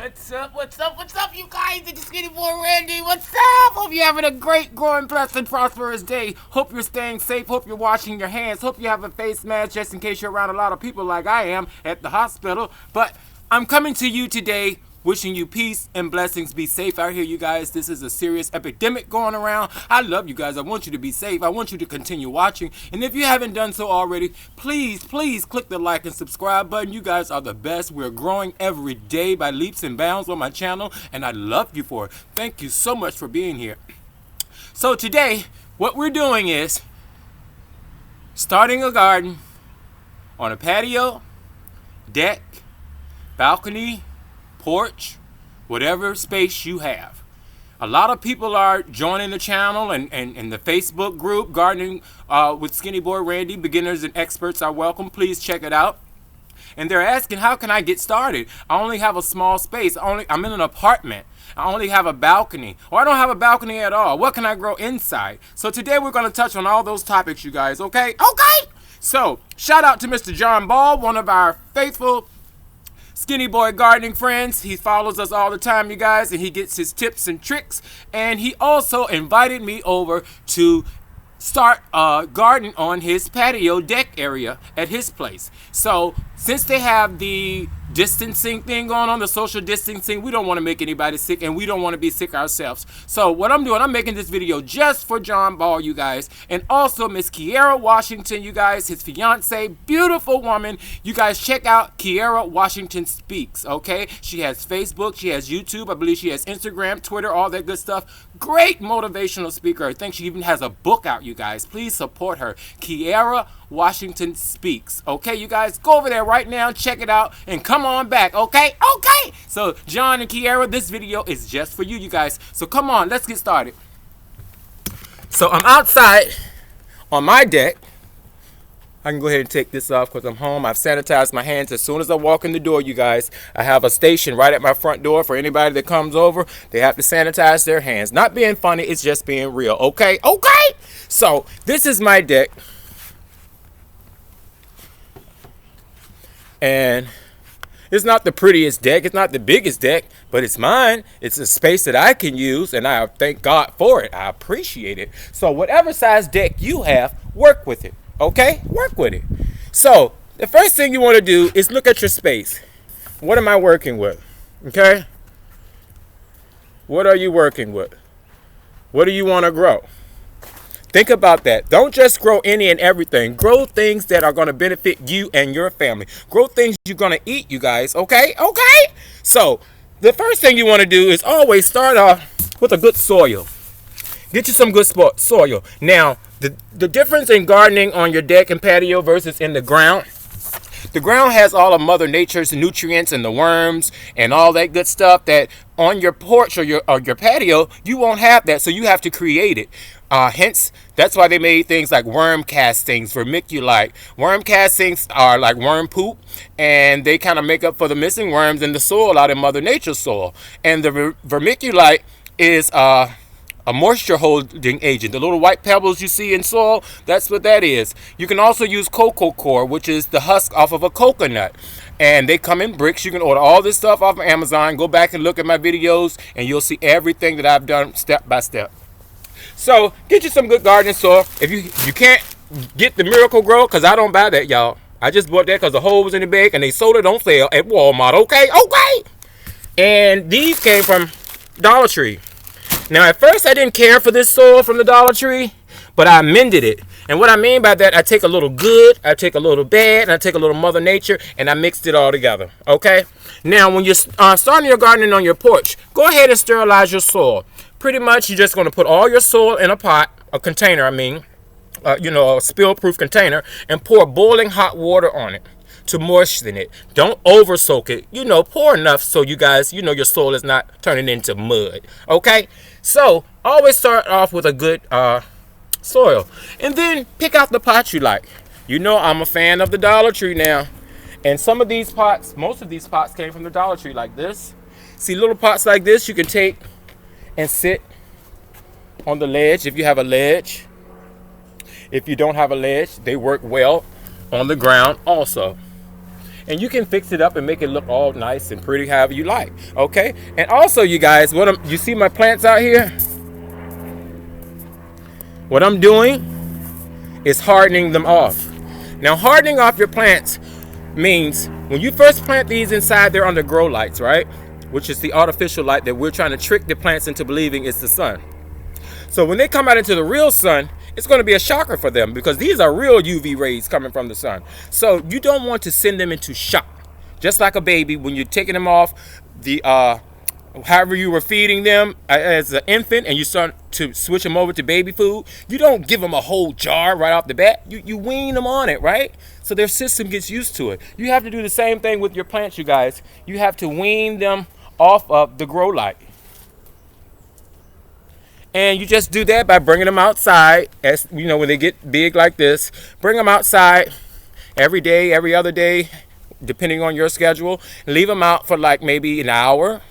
What's up, you guys? It's Skinny Boy Randy. What's up? Hope you're having a great, growing, blessed, and prosperous day. Hope you're staying safe. Hope you're washing your hands. Hope you have a face mask just in case you're around a lot of people like I am at the hospital. But I'm coming to you today wishing you peace and blessings. Be safe out here, you guys. This is a serious epidemic going around. I love you guys. I want you to be safe. I want you to continue watching. And if you haven't done so already, please click the like and subscribe button. You guys are the best. We're growing every day by leaps and bounds on my channel, and I love you for it. Thank you so much for being here. So today, what we're doing is starting a garden on a patio, deck, balcony, porch, whatever space you have. A lot of people are joining the channel and the Facebook group, Gardening with Skinny Boy Randy. Beginners and experts are welcome. Please check it out. And they're asking, how can I get started? I only have a small space. I'm in an apartment. I only have a balcony. Or I don't have a balcony at all. What can I grow inside? So today we're going to touch on all those topics, you guys, okay? Okay! So, shout out to Mr. John Ball, one of our faithful Skinny Boy gardening friends. He follows us all the time, you guys, and he gets his tips and tricks. And he also invited me over to start a garden on his patio deck area at his place. So since they have the distancing thing going on, the social distancing, we don't want to make anybody sick, and we don't want to be sick ourselves. So what I'm doing, I'm making this video just for John Ball, you guys, and also Miss Kiera Washington, you guys, his fiance, beautiful woman. You guys check out Kiera Washington Speaks, okay? She has Facebook, she has YouTube, I believe she has Instagram, Twitter, all that good stuff. Great motivational speaker. I think she even has a book out, you guys. Please support her. Kiera Washington Speaks. Okay, you guys, go over there right now, check it out, and come on back, okay? Okay! So, John and Kiera, this video is just for you, you guys. So, come on, let's get started. So, I'm outside on my deck. I can go ahead and take this off because I'm home. I've sanitized my hands as soon as I walk in the door, you guys. I have a station right at my front door for anybody that comes over. They have to sanitize their hands. Not being funny, it's just being real, okay? Okay! So, this is my deck. And it's not the prettiest deck, it's not the biggest deck, but it's mine. It's a space that I can use, and I thank God for it. I appreciate it. So whatever size deck you have, work with it, okay? Work with it. So the first thing you want to do is look at your space. What am I working with, okay? What are you working with? What do you want to grow? Think about that. Don't just grow any and everything. Grow things that are going to benefit you and your family. Grow things you're going to eat, you guys. Okay? Okay? So, the first thing you want to do is always start off with a good soil. Get you some good soil. Now, the difference in gardening on your deck and patio versus in the ground has all of Mother Nature's nutrients and the worms and all that good stuff that on your porch or your patio, you won't have that, so you have to create it. Hence, that's why they made things like worm castings, vermiculite. Worm castings are like worm poop, and they kind of make up for the missing worms in the soil out in Mother Nature's soil. And the vermiculite is a moisture holding agent. The little white pebbles you see in soil, that's what that is. You can also use cocoa core, which is the husk off of a coconut. And they come in bricks. You can order all this stuff off of Amazon. Go back and look at my videos, and you'll see everything that I've done step by step. So get you some good gardening soil. If you can't get the Miracle Grow, because I don't buy that, y'all. I just bought that because the hole was in the bag and they sold it on sale at Walmart. Okay, okay. And these came from Dollar Tree. Now at first I didn't care for this soil from the Dollar Tree, but I amended it. And what I mean by that, I take a little good, I take a little bad, and I take a little Mother Nature, and I mixed it all together. Okay. Now when you're starting your gardening on your porch, go ahead and sterilize your soil. Pretty much, you're just going to put all your soil in a pot, a container, a spill-proof container, and pour boiling hot water on it to moisten it. Don't over soak it. Pour enough so you guys, your soil is not turning into mud. Okay? So, always start off with a good soil. And then pick out the pot you like. I'm a fan of the Dollar Tree now. And some of these pots, most of these pots came from the Dollar Tree like this. See, little pots like this you can take and sit on the ledge if you have a ledge. If you don't have a ledge, they work well on the ground also. And you can fix it up and make it look all nice and pretty however you like, okay? And also, you guys, you see my plants out here? What I'm doing is hardening them off. Now, hardening off your plants means when you first plant these inside, they're under grow lights, right? Which is the artificial light that we're trying to trick the plants into believing it's the sun. So when they come out into the real sun, it's going to be a shocker for them because these are real UV rays coming from the sun. So you don't want to send them into shock. Just like a baby, when you're taking them off the however you were feeding them as an infant and you start to switch them over to baby food, you don't give them a whole jar right off the bat. You wean them on it, right? So their system gets used to it. You have to do the same thing with your plants, you guys. You have to wean them off of the grow light. And you just do that by bringing them outside. As you know, when they get big like this, bring them outside every day, every other day, depending on your schedule. Leave them out for like maybe an hour.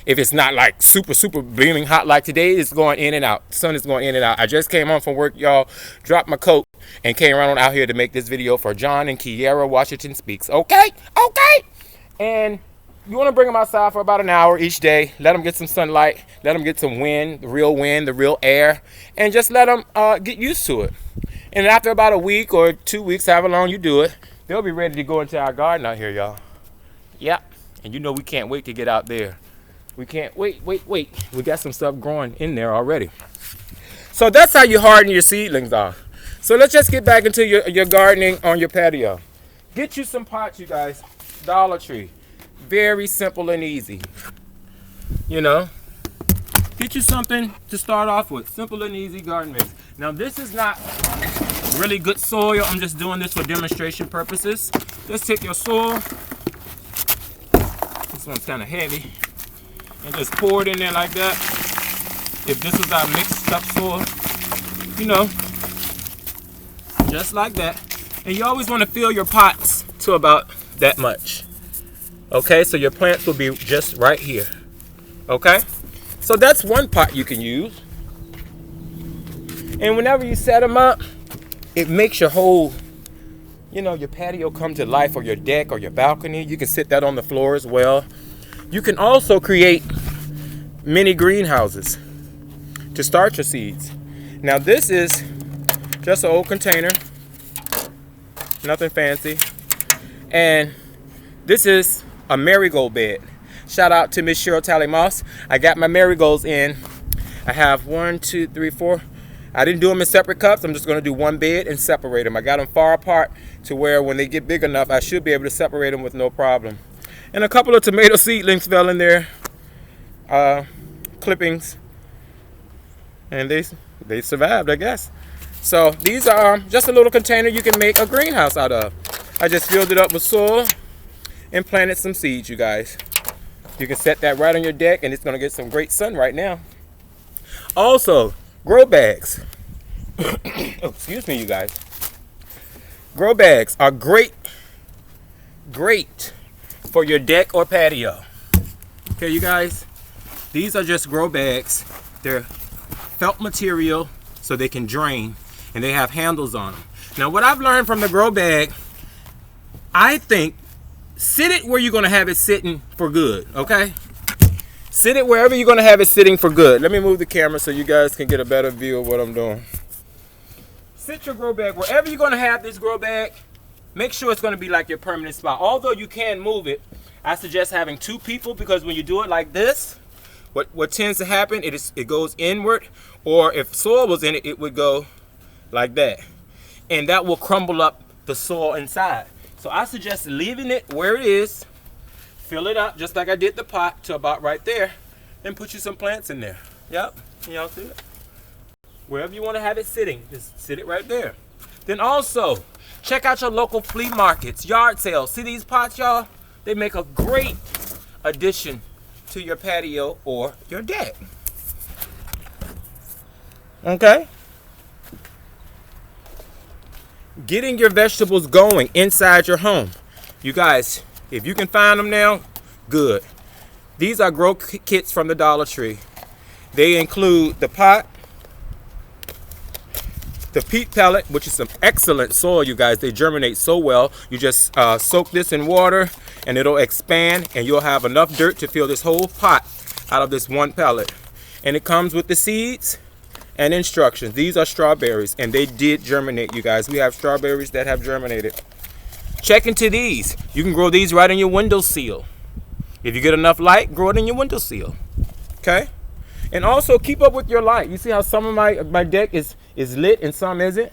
If it's not like super beaming hot like today, it's going in and out. The sun is going in and out. I just came home from work, y'all. Dropped my coat and came around out here to make this video for John and Kiera Washington Speaks. Okay? And you want to bring them outside for about an hour each day. Let them get some sunlight. Let them get some wind, the real air. And just let them get used to it. And after about a week or 2 weeks, however long you do it, they'll be ready to go into our garden out here, y'all. Yep. And you know we can't wait to get out there. We can't wait. We got some stuff growing in there already. So that's how you harden your seedlings off. So let's just get back into your gardening on your patio. Get you some pots, you guys. Dollar Tree. Very simple and easy. You know, get you something to start off with. Simple and easy garden mix. Now this is not really good soil. I'm just doing this for demonstration purposes. Just take your soil. This one's kind of heavy. And just pour it in there like that. If this is our mixed up soil, you know, just like that. And you always want to fill your pots to about that much. Okay, so your plants will be just right here. Okay, so that's one pot you can use. And whenever you set them up, it makes your whole, you know, your patio come to life, or your deck or your balcony. You can sit that on the floor as well. You can also create mini greenhouses to start your seeds. Now this is just an old container, nothing fancy. And this is a marigold bed. Shout out to Miss Cheryl Tally Moss. I got my marigolds in. I have 1, 2, 3, 4. I didn't do them in separate cups. I'm just going to do one bed and separate them. I got them far apart to where when they get big enough, I should be able to separate them with no problem. And a couple of tomato seedlings fell in there, clippings, and they survived, I guess. So these are just a little container you can make a greenhouse out of. I just filled it up with soil and planted some seeds, you guys. You can set that right on your deck, and it's going to get some great sun right now. Also, grow bags. Oh, excuse me, you guys. Grow bags are great for your deck or patio. Okay, you guys, these are just grow bags. They're felt material so they can drain, and they have handles on them. Now, what I've learned from the grow bag, I think sit it where you're going to have it sitting for good, okay? Sit it wherever you're going to have it sitting for good. Let me move the camera so you guys can get a better view of what I'm doing. Sit your grow bag wherever you're going to have this grow bag. Make sure it's going to be like your permanent spot. Although you can move it, I suggest having 2 people, because when you do it like this, what tends to happen, it goes inward, or if soil was in it, it would go like that. And that will crumble up the soil inside. So I suggest leaving it where it is, fill it up just like I did the pot to about right there, and put you some plants in there. Yep, can y'all see it? Wherever you want to have it sitting, just sit it right there. Then also, check out your local flea markets, yard sales. See these pots, y'all? They make a great addition to your patio or your deck. Okay? Getting your vegetables going inside your home. You guys, if you can find them now, good. These are grow kits from the Dollar Tree. They include the pot, the peat pellet, which is some excellent soil, you guys. They germinate so well. You just soak this in water and it'll expand, and you'll have enough dirt to fill this whole pot out of this one pellet. And it comes with the seeds and instructions. These are strawberries, and they did germinate, you guys. We have strawberries that have germinated. Check into these. You can grow these right in your windowsill. If you get enough light, grow it in your windowsill. Okay? And also keep up with your light. You see how some of my deck is lit and some isn't?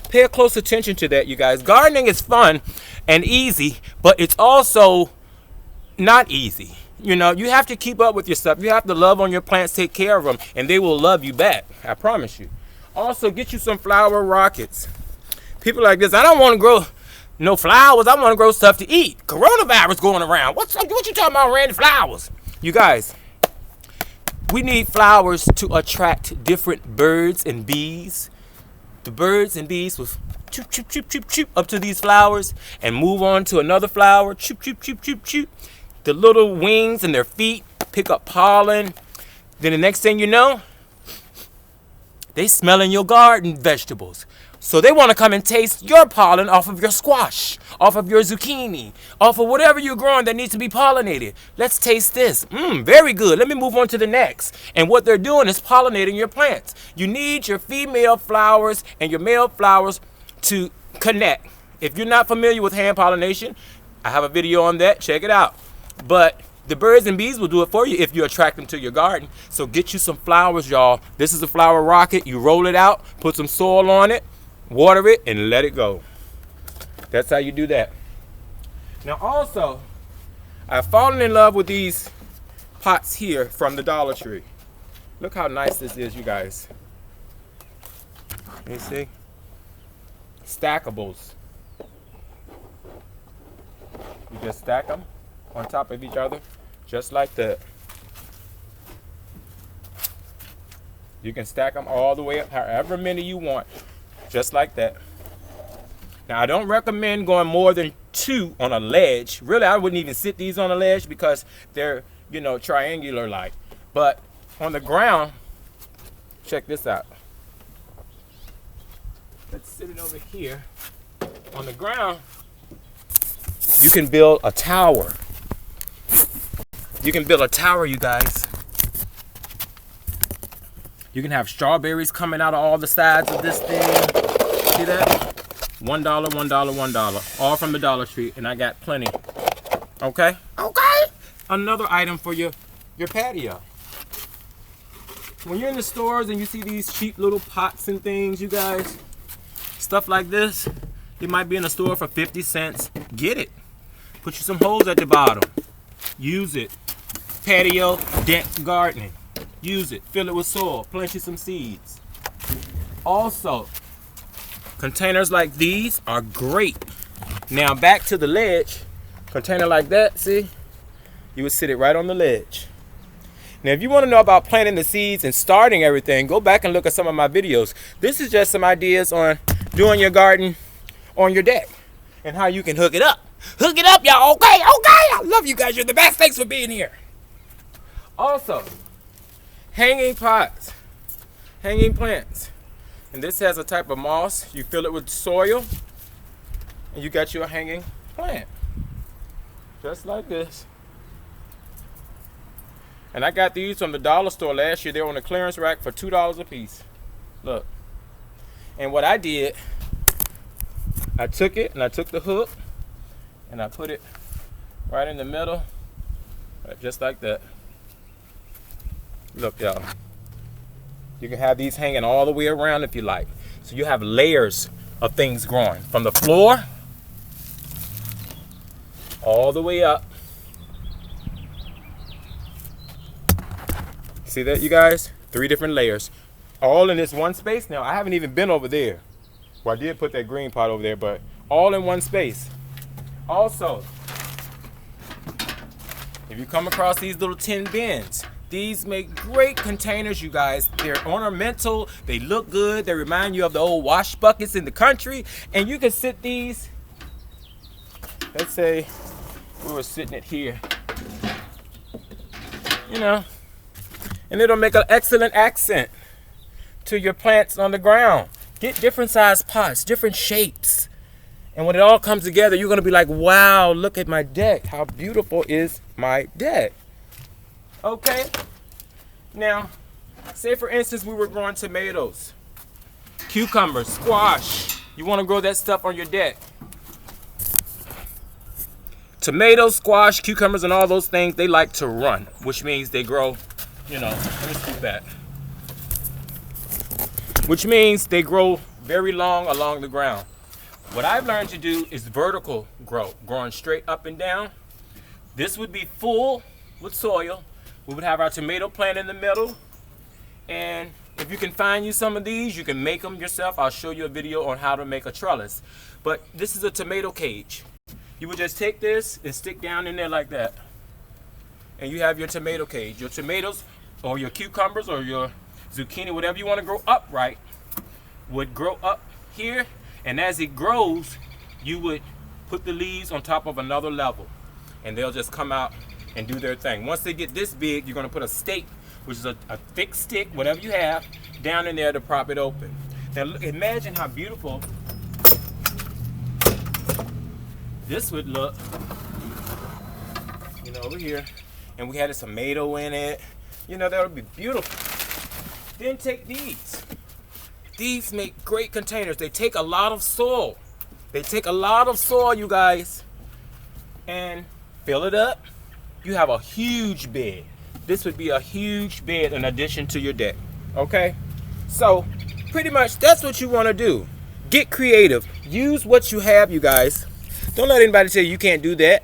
Pay a close attention to that, you guys. Gardening is fun and easy, but it's also not easy. You know, you have to keep up with your stuff. You have to love on your plants, take care of them, and they will love you back. I promise you. Also, get you some flower rockets. People like this, I don't want to grow no flowers. I want to grow stuff to eat. Coronavirus going around. What you talking about, Randy? Flowers? You guys, we need flowers to attract different birds and bees. The birds and bees will choop, choop, choop, choop, choop up to these flowers and move on to another flower. Choop, choop, choop, choop, choop. The little wings and their feet pick up pollen. Then the next thing you know, they smelling your garden vegetables. So they want to come and taste your pollen off of your squash, off of your zucchini, off of whatever you're growing that needs to be pollinated. Let's taste this. Very good. Let me move on to the next. And what they're doing is pollinating your plants. You need your female flowers and your male flowers to connect. If you're not familiar with hand pollination, I have a video on that. Check it out. But the birds and bees will do it for you if you attract them to your garden. So get you some flowers, y'all. This is a flower rocket. You roll it out, put some soil on it, water it, and let it go. That's how you do that. Now also, I've fallen in love with these pots here from the Dollar Tree. Look how nice this is, you guys. Let me see. Stackables. You just stack them on top of each other, just like that. You can stack them all the way up, however many you want, just like that. Now, I don't recommend going more than 2 on a ledge. Really, I wouldn't even sit these on a ledge because they're, you know, triangular like. But on the ground, check this out. Let's sit it over here. On the ground, you can build a tower. You can build a tower, you guys. You can have strawberries coming out of all the sides of this thing. See that? $1, $1, $1. All from the Dollar Tree, and I got plenty. Okay? Okay. Another item for your patio. When you're in the stores and you see these cheap little pots and things, you guys, stuff like this, it might be in a store for 50 cents. Get it. Put you some holes at the bottom. Use it. Patio deck gardening. Use it. Fill it with soil. Plant you some seeds. Also, containers like these are great. Now back to the ledge. Container like that, see? You would sit it right on the ledge. Now if you want to know about planting the seeds and starting everything, go back and look at some of my videos. This is just some ideas on doing your garden on your deck and how you can hook it up. Hook it up, y'all. Okay, okay. I love you guys. You're the best. Thanks for being here. Also, hanging pots, hanging plants. And this has a type of moss. You fill it with soil, and you got your hanging plant. Just like this. And I got these from the dollar store last year. They were on the clearance rack for $2 a piece. Look. And what I did, I took it and I took the hook and I put it right in the middle, right, just like that. Look, y'all. You can have these hanging all the way around if you like. So you have layers of things growing from the floor all the way up. See that, you guys? 3 different layers. All in this one space. Now, I haven't even been over there. Well, I did put that green pot over there, but all in one space. Also, if you come across these little tin bins, these make great containers, you guys. They're ornamental, they look good, they remind you of the old wash buckets in the country, and you can sit these, let's say we were sitting it here, you know, and it'll make an excellent accent to your plants on the ground. Get different size pots, different shapes. And when it all comes together, you're going to be like, wow, look at my deck. How beautiful is my deck? Okay. Now, say for instance, we were growing tomatoes, cucumbers, squash. You want to grow that stuff on your deck. Tomatoes, squash, cucumbers, and all those things, they like to run, which means they grow, you know, let me scoop that. Which means they grow very long along the ground. What I've learned to do is vertical grow, growing straight up and down. This would be full with soil. We would have our tomato plant in the middle. And if you can find you some of these, you can make them yourself. I'll show you a video on how to make a trellis. But this is a tomato cage. You would just take this and stick down in there like that. And you have your tomato cage. Your tomatoes or your cucumbers or your zucchini, whatever you want to grow upright, would grow up here. And as it grows, you would put the leaves on top of another level. And they'll just come out and do their thing. Once they get this big, you're going to put a stake, which is a thick stick, whatever you have, down in there to prop it open. Now look, imagine how beautiful this would look, you know, over here. And we had a tomato in it. You know, that would be beautiful. Then take these. These make great containers. They take a lot of soil. They take a lot of soil, you guys, and fill it up. You have a huge bed. This would be a huge bed in addition to your deck, okay? So pretty much that's what you want to do. Get creative. Use what you have, you guys. Don't let anybody tell you you can't do that.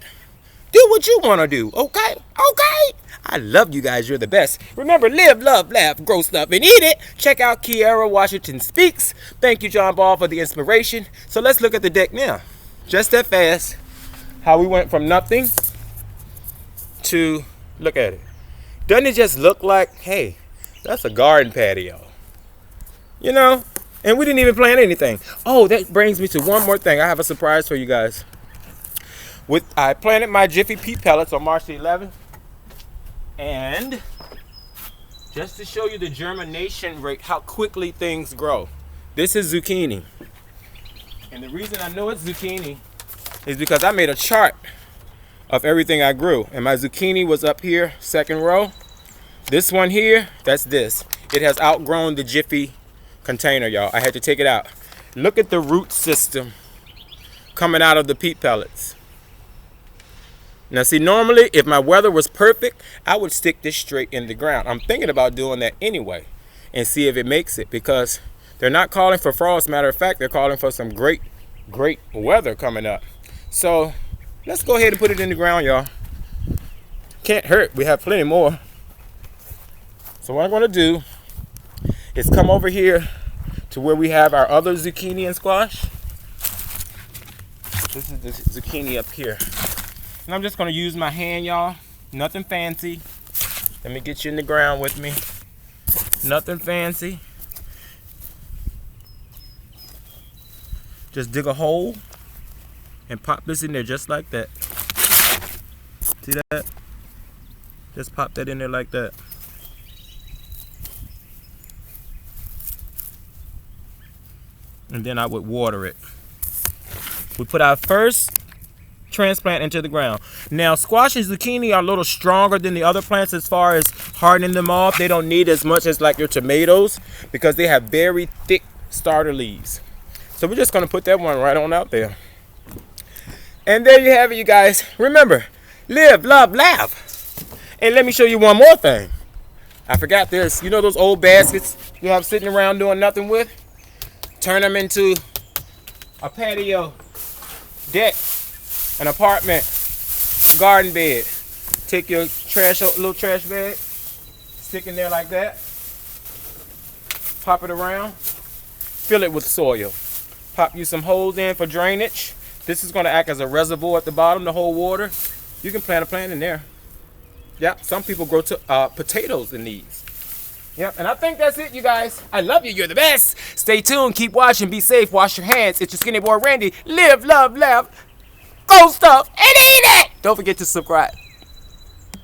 Do what you want to do, okay? Okay? I love you guys. You're the best. Remember, live, love, laugh, grow stuff, and eat it. Check out Kiara Washington Speaks. Thank you, John Ball, for the inspiration. So let's look at the deck now. Just that fast. How we went from nothing to, look at it. Doesn't it just look like, hey, that's a garden patio? You know? And we didn't even plant anything. Oh, that brings me to one more thing. I have a surprise for you guys. I planted my Jiffy Pea pellets on March the 11th. And just to show you the germination rate, how quickly things grow. This is zucchini. And the reason I know it's zucchini is because I made a chart of everything I grew. And my zucchini was up here, second row. This one here, that's this. It has outgrown the Jiffy container, y'all. I had to take it out. Look at the root system coming out of the peat pellets. Now see, normally if my weather was perfect, I would stick this straight in the ground. I'm thinking about doing that anyway and see if it makes it, because they're not calling for frost. Matter of fact, they're calling for some great weather coming up. So let's go ahead and put it in the ground, y'all. Can't hurt. We have plenty more. So what I'm going to do is come over here to where we have our other zucchini and squash. This is the zucchini up here. And I'm just going to use my hand, y'all. Nothing fancy. Let me get you in the ground with me. Nothing fancy. Just dig a hole and pop this in there just like that. See that? Just pop that in there like that. And then I would water it. We put our first transplant into the ground. Now, squash and zucchini are a little stronger than the other plants as far as hardening them off. They don't need as much as like your tomatoes because they have very thick starter leaves. So we're just going to put that one right on out there. And there you have it, you guys. Remember, live, love, laugh. And let me show you one more thing. I forgot this. You know those old baskets you have sitting around doing nothing with? Turn them into a patio deck, an apartment, garden bed. Take your little trash bag, stick in there like that. Pop it around. Fill it with soil. Pop you some holes in for drainage. This is going to act as a reservoir at the bottom to hold water. You can plant a plant in there. Yeah, some people grow potatoes in these. Yep, and I think that's it, you guys. I love you. You're the best. Stay tuned. Keep watching. Be safe. Wash your hands. It's your Skinny Boy Randy. Live, love, laugh, go stuff, and eat it. Don't forget to subscribe.